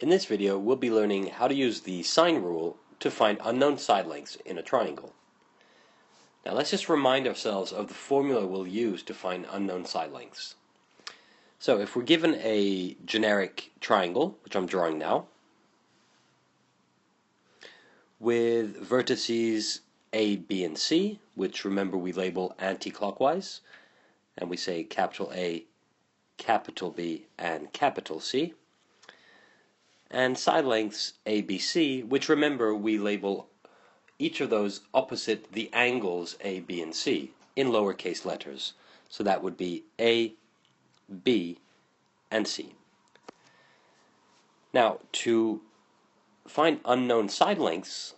In this video, we'll be learning how to use the sine rule to find unknown side lengths in a triangle. Now let's just remind ourselves of the formula we'll use to find unknown side lengths. So if we're given a generic triangle, which I'm drawing now, with vertices A, B, and C, which remember we label anti-clockwise, and we say capital A, capital B, and capital C, and side lengths A, B, C, which remember we label each of those opposite the angles A, B, and C in lowercase letters. So that would be A, B, and C. Now, to find unknown side lengths,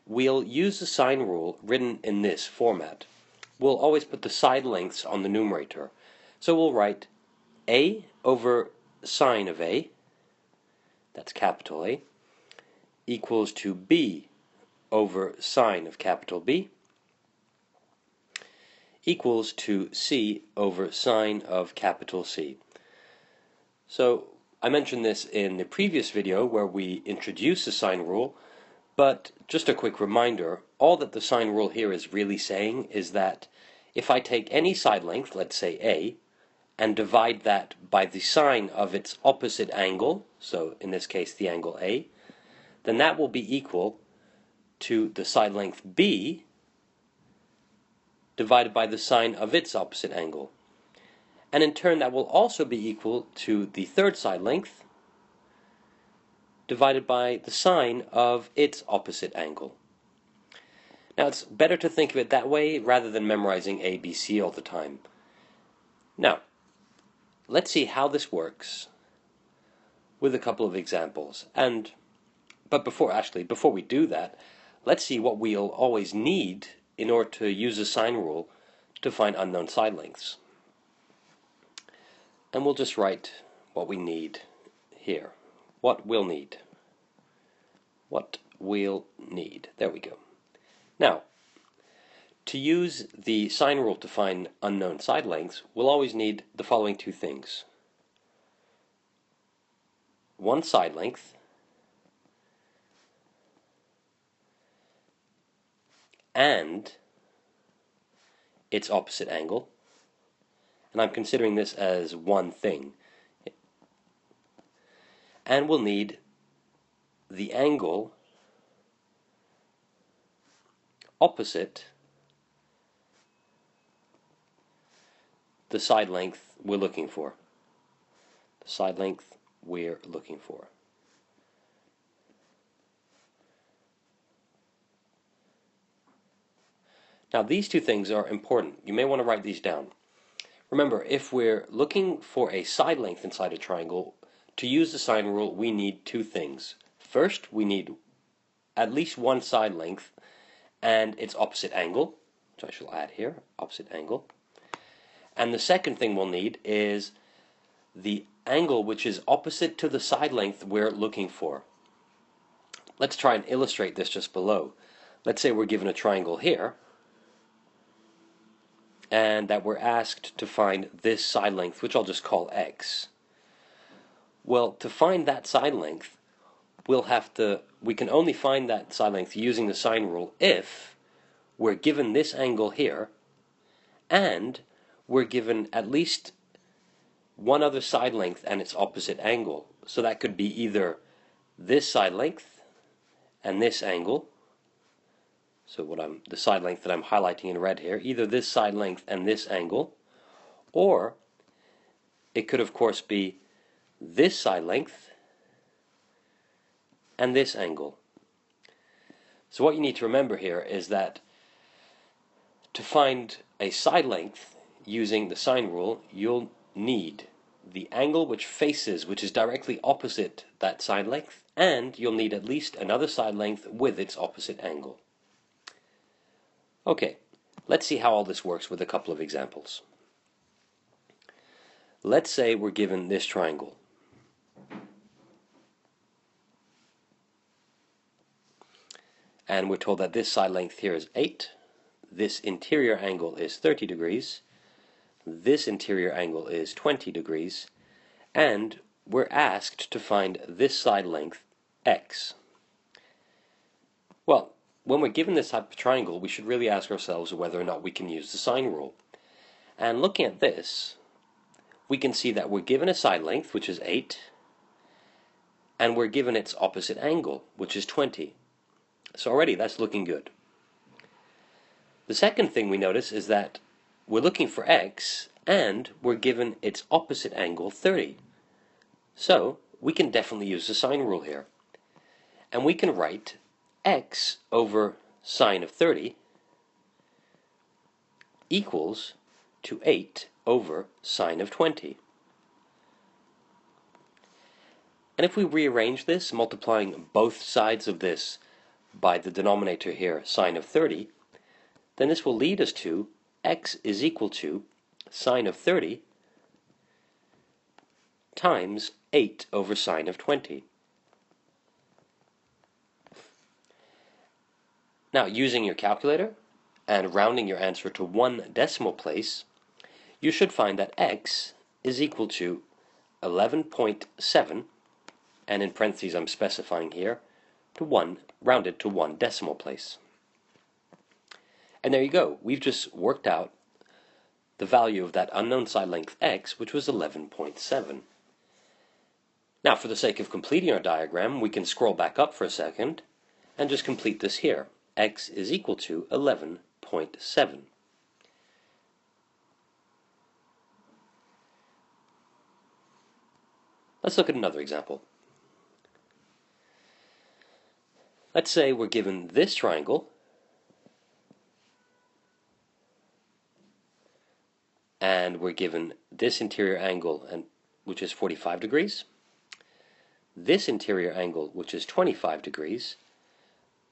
we'll use the sine rule written in this format. We'll always put the side lengths on the numerator. So we'll write A over sine of A, that's capital A, equals to B over sine of capital B, equals to C over sine of capital C. So I mentioned this in the previous video where we introduced the sine rule, but just a quick reminder, all that the sine rule here is really saying is that if I take any side length, let's say A, and divide that by the sine of its opposite angle, so in this case the angle A, then that will be equal to the side length B divided by the sine of its opposite angle. And in turn that will also be equal to the third side length divided by the sine of its opposite angle. Now it's better to think of it that way rather than memorizing A, B, C all the time. Now, let's see how this works with a couple of examples. But before we do that, let's see what we'll always need in order to use the sine rule to find unknown side lengths. And we'll just write what we need here. What we'll need. What we'll need. There we go. Now, to use the sine rule to find unknown side lengths, we'll always need the following two things. One side length and its opposite angle. And I'm considering this as one thing. And we'll need the angle opposite the side length we're looking for. The side length we're looking for. Now these two things are important. You may want to write these down. Remember, if we're looking for a side length inside a triangle, to use the sine rule we need two things. First, we need at least one side length and its opposite angle, which I shall add here, opposite angle. And the second thing we'll need is the angle which is opposite to the side length we're looking for. Let's try and illustrate this just below. Let's say we're given a triangle here, and that we're asked to find this side length, which I'll just call x. Well, to find that side length, we can only find that side length using the sine rule if we're given this angle here, and we're given at least one other side length and its opposite angle. So that could be either this side length and this angle. So the side length that I'm highlighting in red here, either this side length and this angle, or it could of course be this side length and this angle. So what you need to remember here is that to find a side length using the sine rule, you'll need the angle which is directly opposite that side length, and you'll need at least another side length with its opposite angle. Okay, let's see how all this works with a couple of examples. Let's say we're given this triangle. And we're told that this side length here is 8, this interior angle is 30 degrees, this interior angle is 20 degrees, and we're asked to find this side length x. Well, when we're given this type of triangle, we should really ask ourselves whether or not we can use the sine rule. And looking at this, we can see that we're given a side length, which is 8, and we're given its opposite angle, which is 20. So already that's looking good. The second thing we notice is that we're looking for x, and we're given its opposite angle, 30. So we can definitely use the sine rule here. And we can write x over sine of 30 equals to 8 over sine of 20. And if we rearrange this, multiplying both sides of this by the denominator here, sine of 30, then this will lead us to x is equal to sine of 30 times 8 over sine of 20. Now, using your calculator and rounding your answer to one decimal place, you should find that x is equal to 11.7, and in parentheses I'm specifying here, to 1, rounded to one decimal place. And there you go. We've just worked out the value of that unknown side length x, which was 11.7. Now, for the sake of completing our diagram, we can scroll back up for a second and just complete this here. X is equal to 11.7. Let's look at another example. Let's say we're given this triangle, and we're given this interior angle, which is 45 degrees, this interior angle, which is 25 degrees,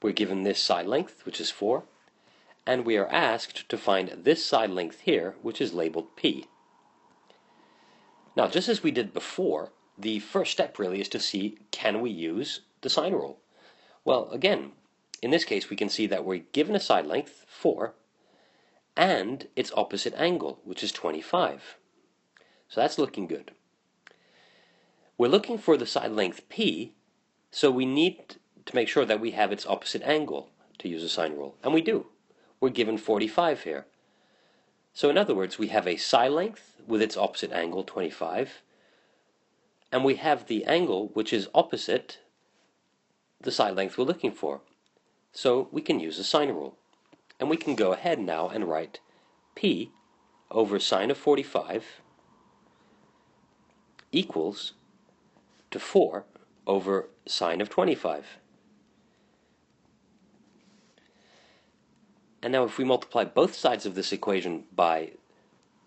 we're given this side length, which is 4, and we are asked to find this side length here, which is labeled P. Now, just as we did before, the first step really is to see, can we use the sine rule? Well, again, in this case, we can see that we're given a side length, 4, and its opposite angle, which is 25. So that's looking good. We're looking for the side length P, so we need to make sure that we have its opposite angle to use a sine rule, and we do. We're given 45 here. So in other words, we have a side length with its opposite angle, 25, and we have the angle which is opposite the side length we're looking for. So we can use the sine rule. And we can go ahead now and write P over sine of 45 equals to 4 over sine of 25. And now if we multiply both sides of this equation by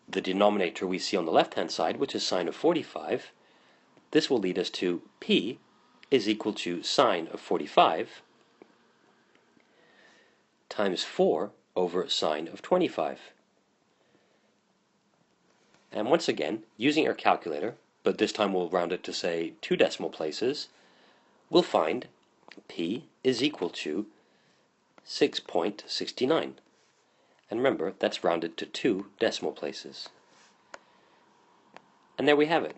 the denominator we see on the left-hand side, which is sine of 45, this will lead us to P is equal to sine of 45 times 4 over sine of 25. And once again, using our calculator, but this time we'll round it to say 2 decimal places, we'll find P is equal to 6.69. And remember, that's rounded to 2 decimal places. And there we have it.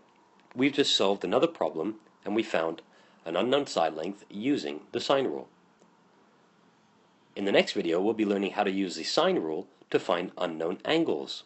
We've just solved another problem, and we found an unknown side length using the sine rule. In the next video, we'll be learning how to use the sine rule to find unknown angles.